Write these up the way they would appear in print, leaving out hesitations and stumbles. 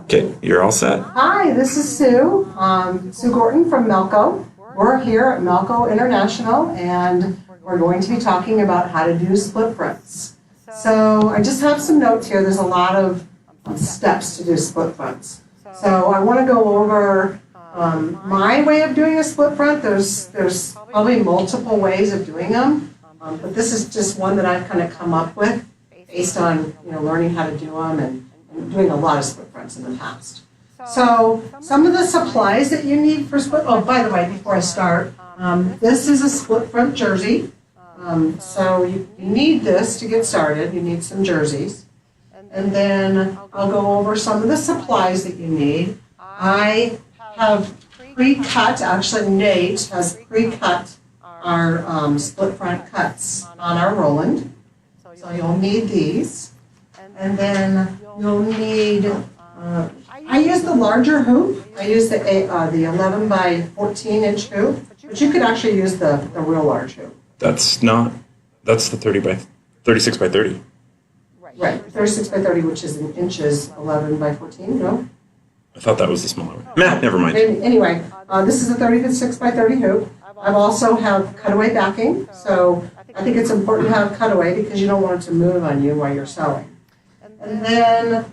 Okay, you're all set. Hi, this is Sue. Sue Gorton from Melco. We're here at Melco International, and we're going to be talking about how to do split fronts. So I just have some notes here. There's a lot of steps to do split fronts. So I want to go over my way of doing a split front. There's probably multiple ways of doing them, but this is just one that I've kind of come up with based on learning how to do them and doing a lot of split fronts in the past. So some of the supplies that you need for split, oh, by the way, before I start, this is a split front jersey. So you need this to get started. You need some jerseys. And then I'll go over some of the supplies that you need. I have pre-cut, actually Nate has pre-cut our split front cuts on our Roland. So you'll need these. And then you'll need, I use the larger hoop. I use the 11 by 14 inch hoop, but you could actually use the real large hoop. That's the 36 by 30. Right, 36 by 30, which is in inches, 11 by 14, no? I thought that was the smaller one. Nah, never mind. Anyway, this is a 36 by 30 hoop. I also have cutaway backing, so I think it's important to have cutaway because you don't want it to move on you while you're sewing. And then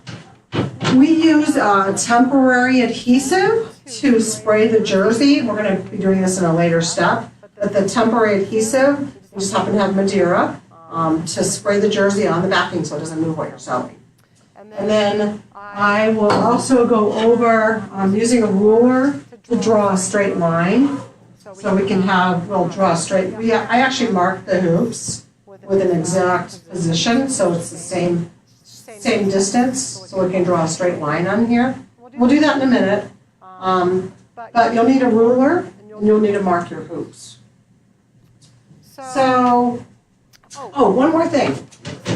we use a temporary adhesive to spray the jersey. We're going to be doing this in a later step, but the temporary adhesive, we just happen to have Madeira to spray the jersey on the backing so it doesn't move while you're sewing. And then I will also go over using a ruler to draw a straight line. So we can we'll draw a straight, I actually mark the hoops with an exact position, so it's the same distance, so we can draw a straight line on here. We'll do that in a minute, but you'll need a ruler and you'll need to mark your hoops. So, one more thing.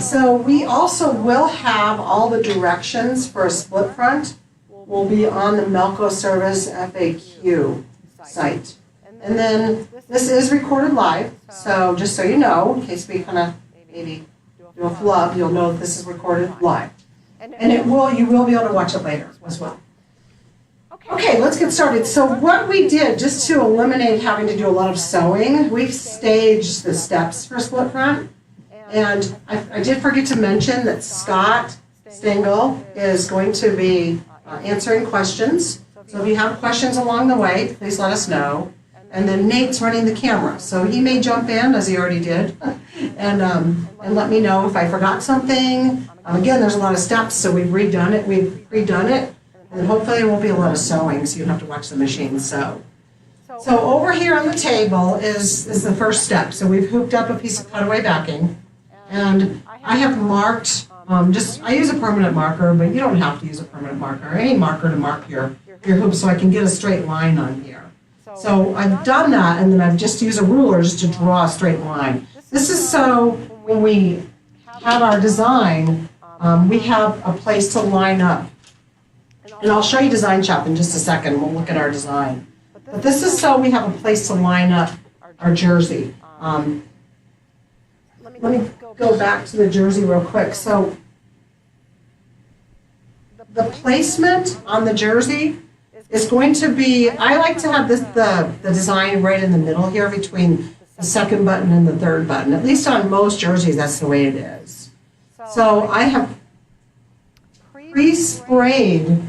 So we also will have all the directions for a split front will be on the Melco Service FAQ site. And then this is recorded live, so just so you know, in case we kind of maybe do a flub, you'll know that this is recorded live. And you will be able to watch it later as well. Okay, let's get started. So what we did, just to eliminate having to do a lot of sewing, we've staged the steps for split front. And I did forget to mention that Scott Stengel is going to be answering questions. So if you have questions along the way, please let us know. And then Nate's running the camera, so he may jump in, as he already did, and let me know if I forgot something. Again, there's a lot of steps, so we've redone it, and hopefully there won't be a lot of sewing, so you don't have to watch the machine sew. So over here on the table is the first step. So we've hooped up a piece of cutaway backing, and I have marked, I use a permanent marker, but you don't have to use a permanent marker, or any marker to mark your hoop so I can get a straight line on here. So I've done that, and then I've just used a ruler just to draw a straight line. This is so when we have our design, we have a place to line up. And I'll show you design shop in just a second. We'll look at our design. But this is so we have a place to line up our jersey. Let me go back to the jersey real quick. So the placement on the jersey is going to be, I like to have the design right in the middle here between the second button and the third button. At least on most jerseys, that's the way it is. So I have pre-sprayed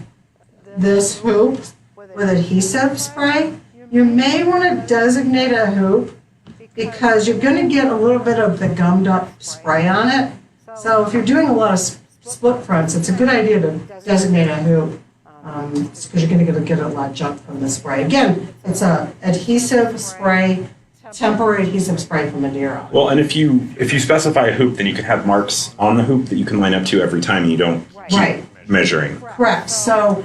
this hoop with adhesive spray. You may want to designate a hoop because you're going to get a little bit of the gummed up spray on it. So if you're doing a lot of split fronts, it's a good idea to designate a hoop. Because you're going to get a lot of junk from the spray. Again, it's a adhesive spray, temporary adhesive spray from Madeira. Well, and if you specify a hoop, then you can have marks on the hoop that you can line up to every time, and you don't keep measuring. Correct. So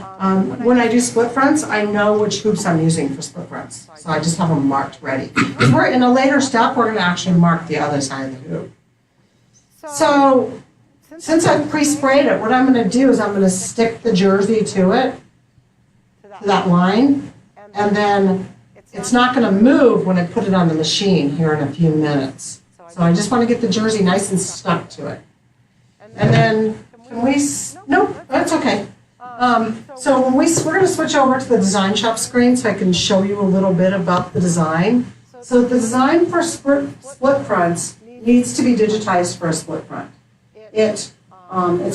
when I do split fronts, I know which hoops I'm using for split fronts. So I just have them marked ready. We're in a later step, we're going to actually mark the other side of the hoop. So since I've pre-sprayed it, what I'm going to do is I'm going to stick the jersey to it, to that line, and then it's not going to move when I put it on the machine here in a few minutes. So I just want to get the jersey nice and stuck to it. And then Nope, that's okay. So we're going to switch over to the design shop screen so I can show you a little bit about the design. So the design for split fronts needs to be digitized for a split front. It's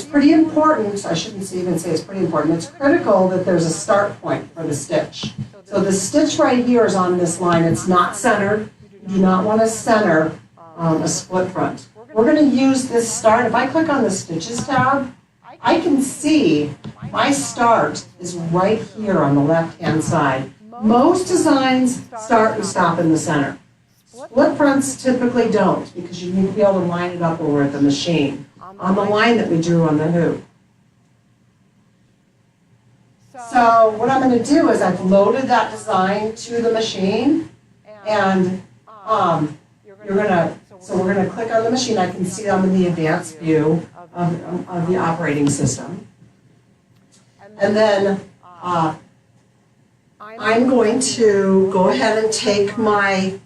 pretty important, I shouldn't even say it's pretty important, it's critical that there's a start point for the stitch. So the stitch right here is on this line, it's not centered. You do not want to center a split front. We're going to use this start. If I click on the Stitches tab, I can see my start is right here on the left-hand side. Most designs start and stop in the center. Split fronts typically don't because you need to be able to line it up over at the machine on the line that we drew on the hoop. So what I'm going to do is I've loaded that design to the machine, and we're going to click on the machine. I can see I'm in the advanced view of the operating system. And then I'm going to go ahead and take my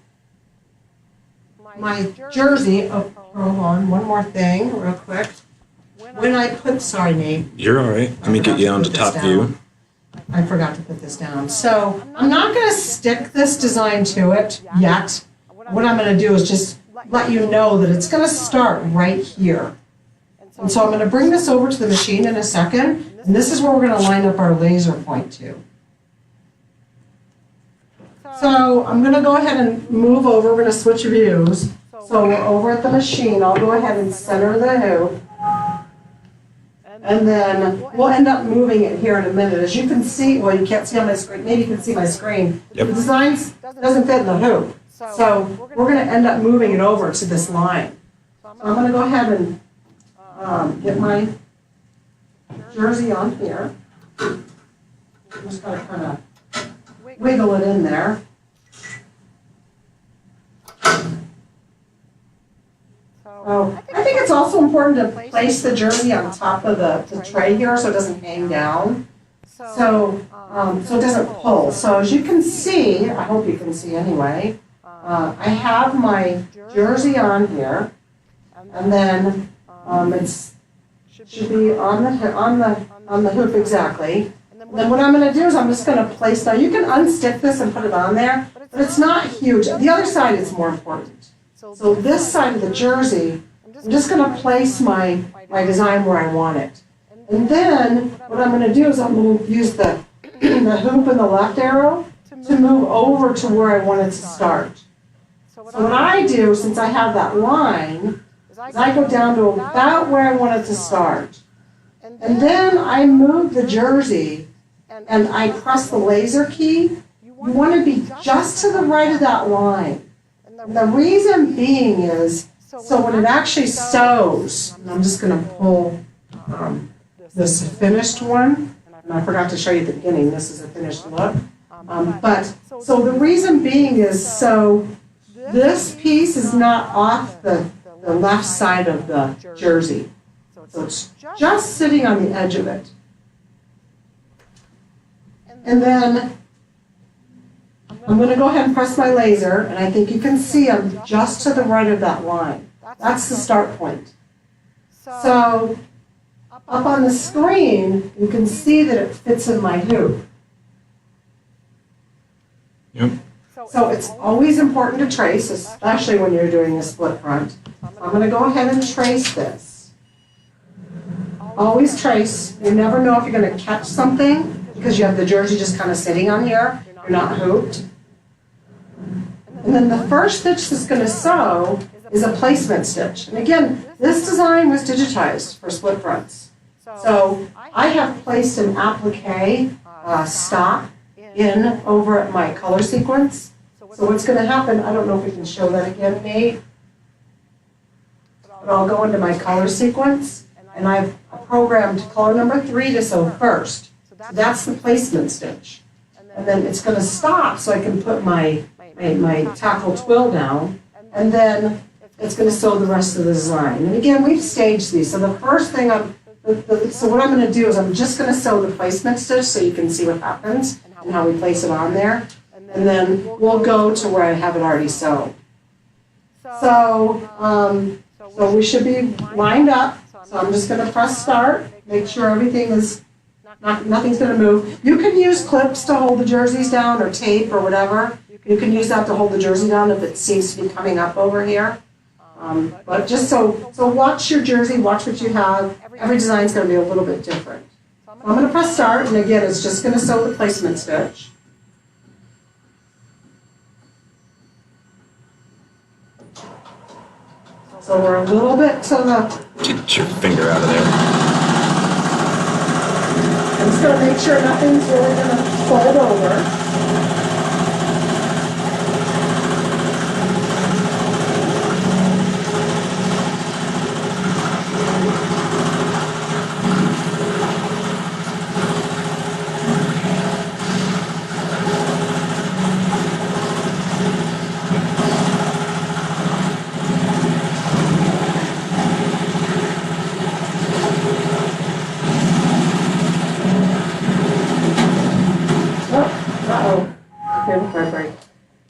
jersey. Oh, hold on, one more thing real quick. When I put, sorry Nate. You're all right. Let me get you on to top view. I forgot to put this down. So I'm not going to stick this design to it yet. What I'm going to do is just let you know that it's going to start right here. And so I'm going to bring this over to the machine in a second, and this is where we're going to line up our laser point to. So I'm going to go ahead and move over. We're going to switch views. So we're over at the machine. I'll go ahead and center the hoop. And then we'll end up moving it here in a minute. As you can see, well, you can't see on my screen. Maybe you can see my screen. Yep. The design doesn't fit in the hoop. So we're going to end up moving it over to this line. So I'm going to go ahead and get my jersey on here. I'm just going to kind of wiggle it in there. Oh, I think it's also important to place the jersey on top of the tray here so it doesn't hang down. So it doesn't pull. So as you can see, I hope you can see anyway, I have my jersey on here, and then it should be on the hoop exactly. And then what I'm going to do is I'm just going to place, now you can unstick this and put it on there, but it's not huge. The other side is more important. So this side of the jersey, I'm just going to place my design where I want it. And then what I'm going to do is I'm going to use the hoop and the left arrow to move over to where I want it to start. So what I do, since I have that line, is I go down to about where I want it to start. And then I move the jersey and I press the laser key. You want to be just to the right of that line. And the reason being is, so when it actually sews, and I'm just going to pull this finished one, and I forgot to show you at the beginning, this is a finished look. So the reason being is, so this piece is not off the left side of the jersey. So it's just sitting on the edge of it. And then I'm going to go ahead and press my laser, and I think you can see I'm just to the right of that line. That's the start point. So up on the screen, you can see that it fits in my hoop. Yep. So it's always important to trace, especially when you're doing a split front. So I'm going to go ahead and trace this. Always trace. You never know if you're going to catch something because you have the jersey just kind of sitting on here. You're not hooped. And then the first stitch that's going to sew is a placement stitch. And again, this design was digitized for split fronts. So I have placed an applique stop in over at my color sequence. So what's going to happen, I don't know if we can show that again, Nate, but I'll go into my color sequence, and I've programmed color number 3 to sew first. So that's the placement stitch. And then it's going to stop so I can put my tackle twill down, and then it's going to sew the rest of the design. And again, we've staged these. So the first thing so what I'm going to do is I'm just going to sew the placement stitch so you can see what happens and how we place it on there. And then we'll go to where I have it already sewn. So we should be lined up. So I'm just gonna press start, make sure everything is, nothing's gonna move. You can use clips to hold the jerseys down or tape or whatever. You can use that to hold the jersey down if it seems to be coming up over here. But just so watch your jersey, watch what you have. Every design's gonna be a little bit different. So I'm gonna press start, and again, it's just gonna sew the placement stitch. So we're a little bit to the... Get your finger out of there. I'm just going to make sure nothing's really going to fold over.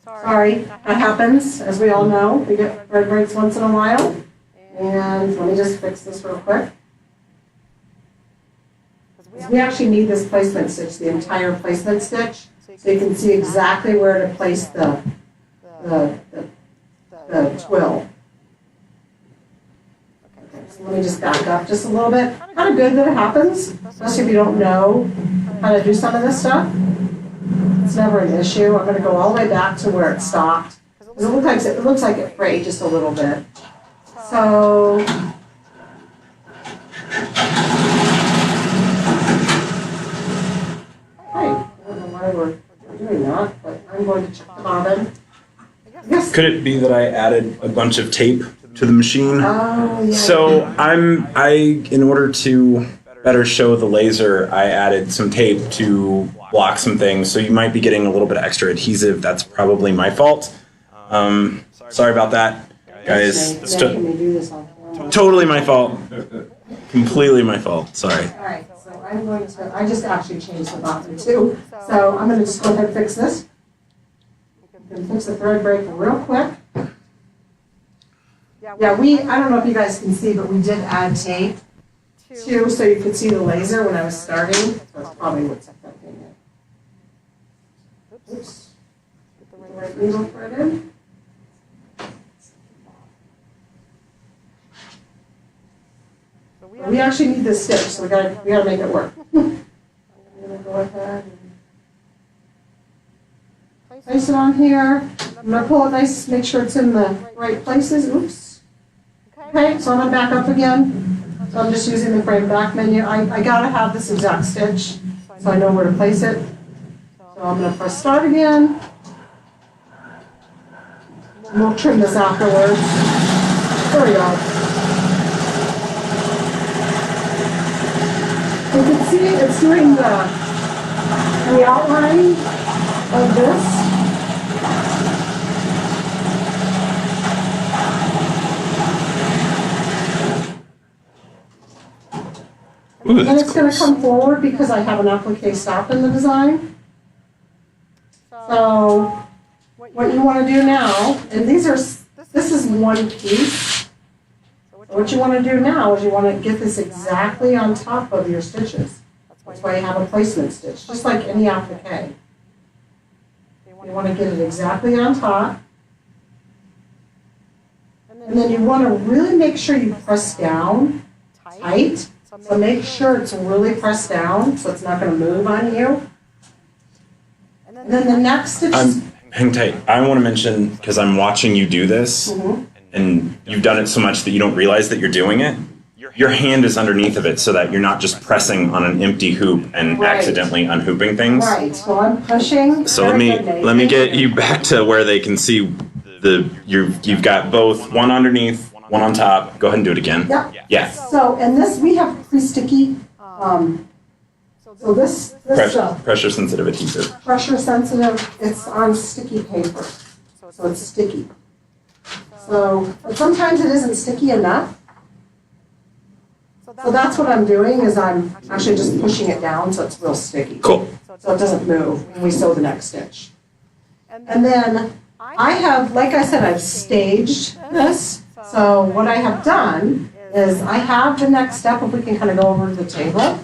Sorry, that happens, as we all know. We get thread breaks once in a while. And let me just fix this real quick. We actually need this placement stitch, the entire placement stitch, so you can see exactly where to place the twill. Okay, so let me just back up just a little bit. Kind of good that it happens, especially if you don't know how to do some of this stuff. It's never an issue. I'm going to go all the way back to where it stopped. It looks like it frayed just a little bit. So, I don't know why we're doing that, but I'm going to check the bobbin. Could it be that I added a bunch of tape to the machine? Oh, yeah. So in order to better show the laser, I added some tape to block some things, so you might be getting a little bit of extra adhesive. That's probably my fault. Sorry about that, guys. It's totally my fault. Completely my fault. Sorry. All right, so I'm going to, I just actually changed the bottom too. So I'm going to just go ahead and fix this. I'm going to fix the thread break real quick. Yeah, I don't know if you guys can see, but we did add tape too, so you could see the laser when I was starting. So that's probably what's up that thing. Oops. Get the right needle thread in. We actually need this stitch, so we gotta make it work. I'm gonna go ahead and place it on here. I'm gonna pull it nice, make sure it's in the right places. Oops. Okay, so I'm gonna back up again. So I'm just using the frame back menu. I gotta have this exact stitch, so I know where to place it. So I'm gonna press start again. And we'll trim this afterwards. There we go. You can see it's doing the outline of this. Ooh, and it's going to come forward because I have an applique stop in the design. So what you want to do now, and this is one piece. What you want to do now is you want to get this exactly on top of your stitches. That's why you have a placement stitch, just like any applique. You want to get it exactly on top. And then you want to really make sure you press down tight. So make sure it's really pressed down so it's not going to move on you. And then the next stitch... Hang tight. I want to mention, because I'm watching you do this, and you've done it so much that you don't realize that you're doing it. Your hand is underneath of it so that you're not just pressing on an empty hoop and accidentally unhooping things. Right, so I'm pushing. So let me get you back to where they can see you've got both one underneath, one on top. Go ahead and do it again. Yep. Yeah. So, and this, we have pre-sticky, so this pressure sensitive adhesive. Pressure sensitive, it's on sticky paper, so it's sticky. So, but sometimes it isn't sticky enough. So that's what I'm doing, is I'm actually just pushing it down so it's real sticky. Cool. So it doesn't move when we sew the next stitch. And then I have, like I said, I've staged this. So what I have done is I have the next step, if we can kind of go over to the table.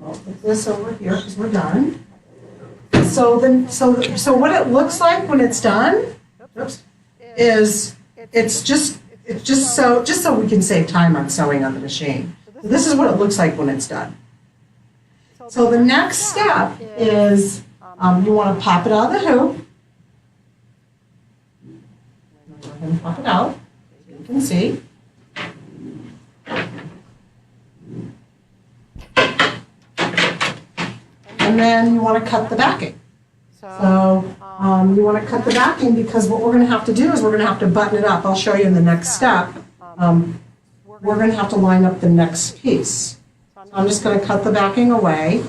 I'll put this over here because we're done. So what it looks like when it's done, is it's just so we can save time on sewing on the machine. So this is what it looks like when it's done. So the next step is you want to pop it out of the hoop. Go ahead and pop it out, so you can see. And then you want to cut the backing. So you want to cut the backing because what we're going to have to do is we're going to have to button it up. I'll show you in the next step. We're going to have to line up the next piece. So I'm just going to cut the backing away.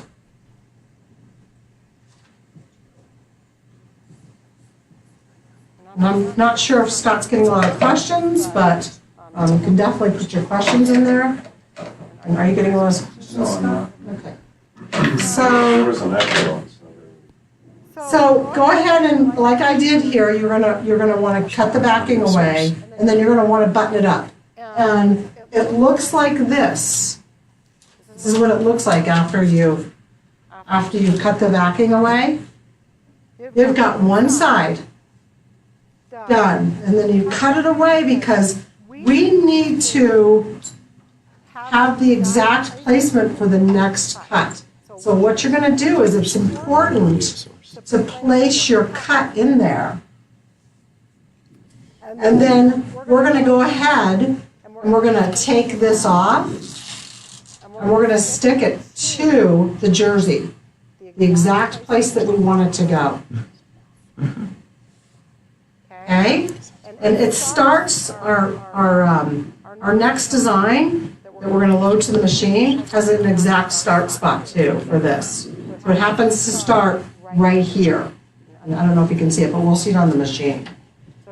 And I'm not sure if Scott's getting a lot of questions, but you can definitely put your questions in there. And are you getting a lot of questions, Scott? Okay. So go ahead and, like I did here, you're gonna want to cut the backing away, and then you're gonna want to button it up. And it looks like this. This is what it looks like after you cut the backing away. You've got one side done, and then you cut it away because we need to have the exact placement for the next cut. So what you're going to do is it's important to place your cut in there. And then we're going to go ahead and we're going to take this off and we're going to stick it to the jersey, the exact place that we want it to go. Okay? And it starts our next design that we're going to load to the machine has an exact start spot too for this. So it happens to start right here. And I don't know if you can see it, but we'll see it on the machine.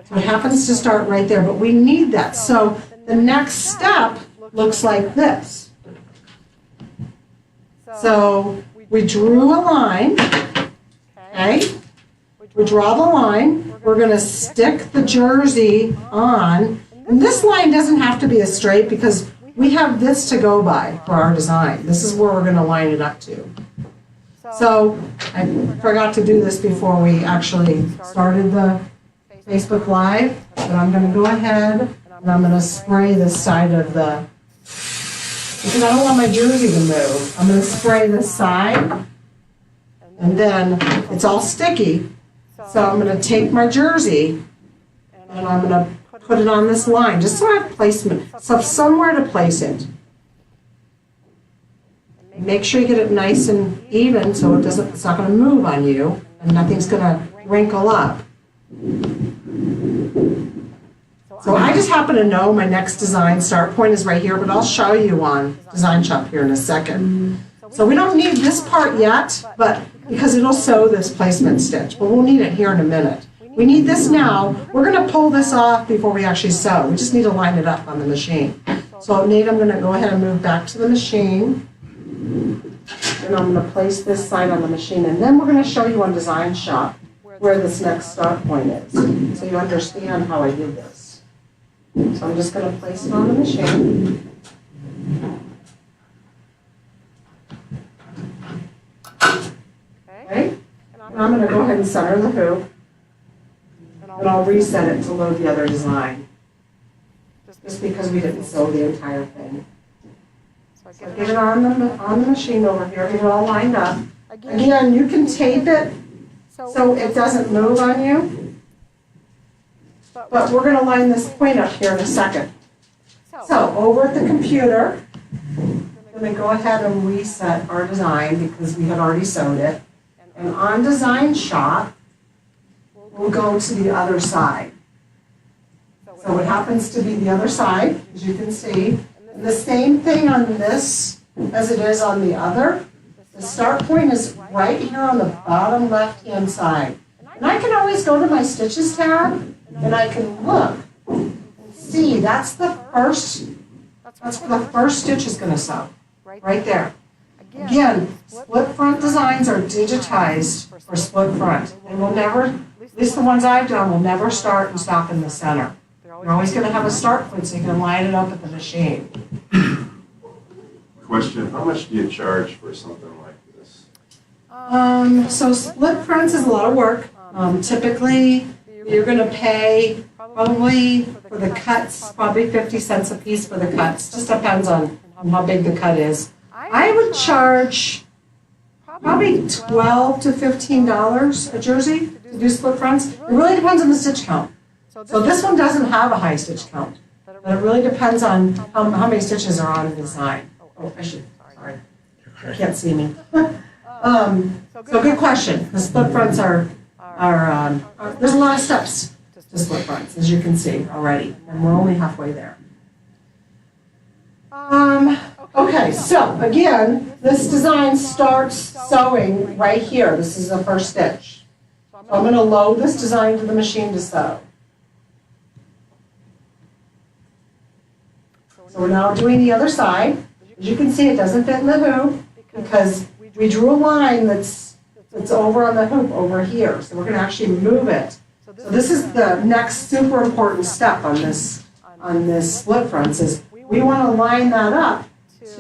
So it happens to start right there, but we need that. So the next step looks like this. So we drew a line, okay? We draw the line. We're going to stick the jersey on. And this line doesn't have to be a straight because we have this to go by for our design. This is where we're going to line it up to. So I forgot to do this before we actually started the Facebook Live, but I'm going to go ahead and I'm going to spray this side of the, because I don't want my jersey to move. I'm going to spray this side, and then it's all sticky. So I'm going to take my jersey and I'm going to put it on this line, just so I have placement, so somewhere to place it. Make sure you get it nice and even so it's not going to move on you and nothing's going to wrinkle up. So I just happen to know my next design start point is right here, but I'll show you on Design Shop here in a second. So we don't need this part yet, but because it'll sew this placement stitch, but we'll need it here in a minute. We need this now. We're going to pull this off before we actually sew. We just need to line it up on the machine. So Nate, I'm going to go ahead and move back to the machine. And I'm going to place this side on the machine. And then we're going to show you on Design Shop where this next start point is, so you understand how I did this. So I'm just going to place it on the machine. Okay? And I'm going to go ahead and center the hoop. And I'll reset it to load the other design, just because we didn't sew the entire thing. So get it on the machine over here, get it all lined up. Again, you can tape it so it doesn't move on you, but we're going to line this point up here in a second. So over at the computer, I'm going to go ahead and reset our design because we had already sewed it. And on Design Shop, we'll go to the other side. So it happens to be the other side, as you can see. And the same thing on this as it is on the other. The start point is right here on the bottom left-hand side. And I can always go to my Stitches tab, and I can look and see that's where the first stitch is going to sew, right there. Again, split front designs are digitized for split front. And we'll never, at least the ones I've done, will never start and stop in the center. You're always going to have a start point so you can line it up at the machine. Question, how much do you charge for something like this? So split prints is a lot of work. Typically, you're going to pay probably for the cuts, probably 50 cents a piece for the cuts. Just depends on how big the cut is. I would charge probably $12 to $15 a jersey to do split fronts. It really depends on the stitch count. So this one doesn't have a high stitch count, but it really depends on how many stitches are on the design. Oh, sorry, you can't see me. So good question. The split fronts are there's a lot of steps to split fronts, as you can see already, and we're only halfway there. Okay, so again, this design starts sewing right here. This is the first stitch. So I'm going to load this design to the machine to sew. So we're now doing the other side. As you can see, it doesn't fit in the hoop because we drew a line that's over on the hoop over here. So we're going to actually move it. So this is the next super important step on this split fronts is we want to line that up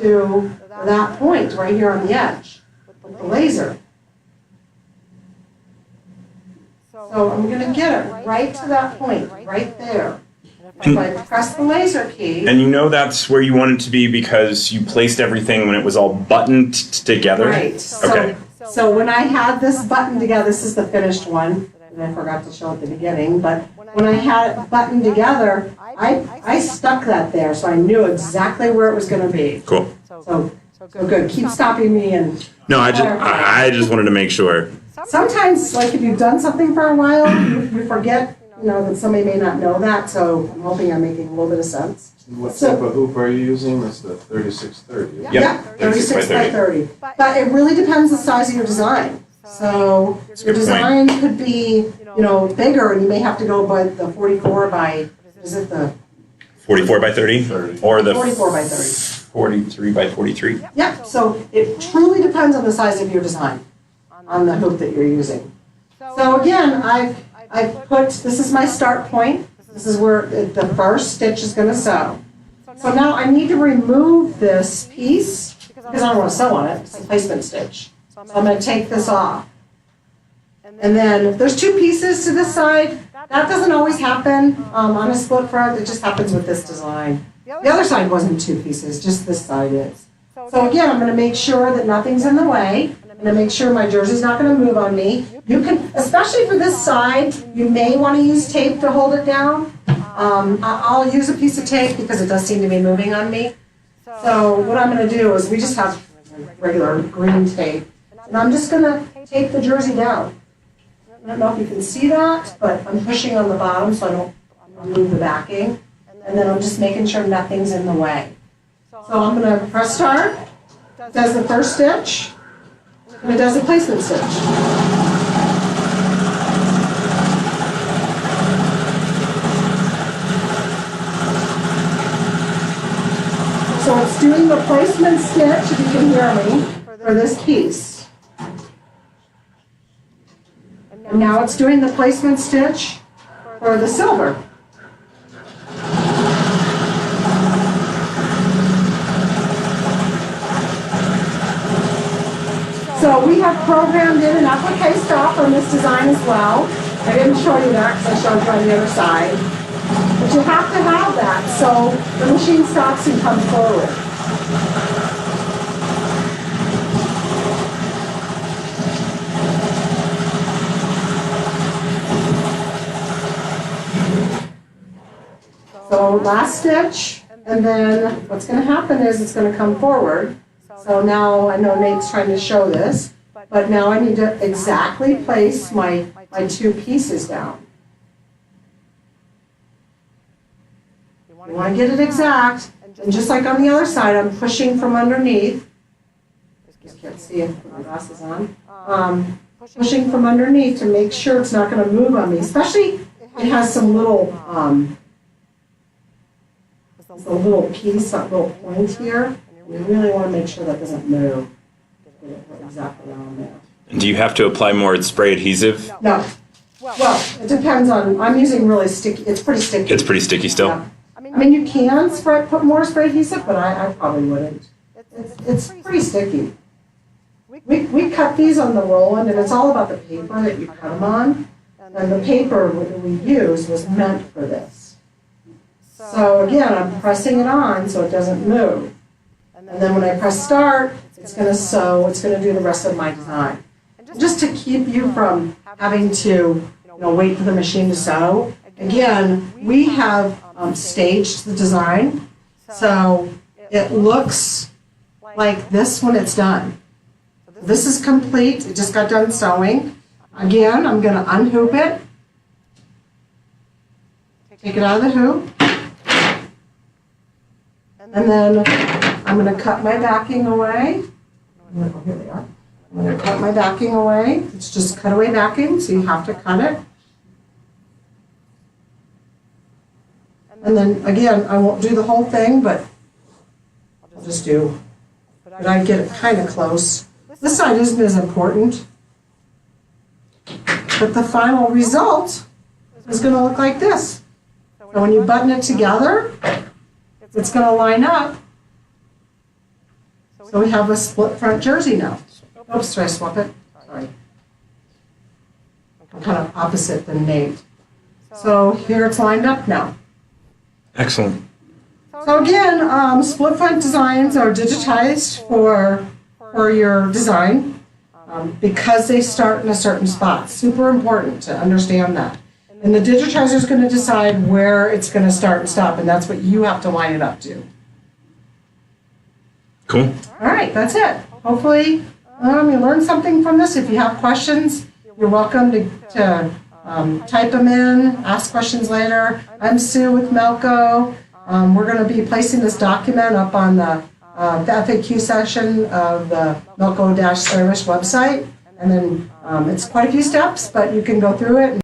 to that point right here on the edge with the laser. So I'm going to get it right to that point, right there. If I press the laser key. And you know that's where you want it to be because you placed everything when it was all buttoned together? Right. So when I had this buttoned together, this is the finished one, and I forgot to show at the beginning, but when I had it buttoned together, I stuck that there so I knew exactly where it was going to be. Cool. So good. Keep stopping me and... No, I just wanted to make sure. Sometimes, like if you've done something for a while, you forget, that somebody may not know that, so I'm hoping I'm making a little bit of sense. What type of hoop are you using? That's the 3630. Yeah, 36 by 30. But it really depends on the size of your design. So your design could be, bigger, and you may have to go by the 44 by, is it the 44 by 30? Or the 44 by 30. 43 by 43? Yeah, so it truly depends on the size of your design on the hoop that you're using. So again, I've put, this is my start point. This is where the first stitch is going to sew. So now I need to remove this piece because I don't want to sew on it. It's a placement stitch. So I'm going to take this off. And then if there's two pieces to this side, that doesn't always happen on a split front. It just happens with this design. The other side wasn't two pieces, just this side is. So again, I'm going to make sure that nothing's in the way. I'm going to make sure my jersey's not going to move on me. You can, especially for this side, you may want to use tape to hold it down. I'll use a piece of tape because it does seem to be moving on me. So what I'm going to do is we just have regular green tape. And I'm just going to tape the jersey down. I don't know if you can see that, but I'm pushing on the bottom so I don't move the backing. And then I'm just making sure nothing's in the way. So I'm going to press start. It does the first stitch. And it does a placement stitch. So it's doing the placement stitch, if you can hear me, for this piece. And now it's doing the placement stitch for the silver. So we have programmed in an applique stop on this design as well. I didn't show you that because I showed you on the other side. But you have to have that so the machine stops and comes forward. So last stitch, and then what's going to happen is it's going to come forward. So now I know Nate's trying to show this, but now I need to exactly place my two pieces down. You want to get it exact, and just like on the other side, I'm pushing from underneath. Just can't see it with my glasses on. Pushing from underneath to make sure it's not going to move on me, especially it has some little, a little piece, a little point here. We really want to make sure that doesn't move. Get it exactly on there. And do you have to apply more spray adhesive? No. Well, it depends on, I'm using really sticky, it's pretty sticky. It's pretty sticky still. Yeah. I mean, you can put more spray adhesive, but I probably wouldn't. It's pretty sticky. We cut these on the roll-in, and it's all about the paper that you cut them on. And the paper that we used was meant for this. So again, I'm pressing it on so it doesn't move. And then when I press start, it's going to sew, it's going to do the rest of my design. Just to keep you from having to wait for the machine to sew, again, we have staged the design, so it looks like this when it's done. This is complete, it just got done sewing. Again, I'm going to unhoop it, take it out of the hoop, and then I'm going to cut my backing away. Oh, here they are. I'm going to cut my backing away. It's just cutaway backing, so you have to cut it. And then again, I won't do the whole thing, but I'll just do. But I get it kind of close. This side isn't as important. But the final result is going to look like this. So when you button it together, it's going to line up. So we have a split front jersey now. Oops, did I swap it? Sorry. I'm kind of opposite than Nate. So here it's lined up now. Excellent. So again, split front designs are digitized for your design because they start in a certain spot. Super important to understand that. And the digitizer is going to decide where it's going to start and stop, and that's what you have to line it up to. Cool. All right, that's it. Hopefully you learned something from this. If you have questions, you're welcome to type them in, ask questions later. I'm Sue with Melco. We're going to be placing this document up on the FAQ section of the Melco-Service website. And then it's quite a few steps, but you can go through it.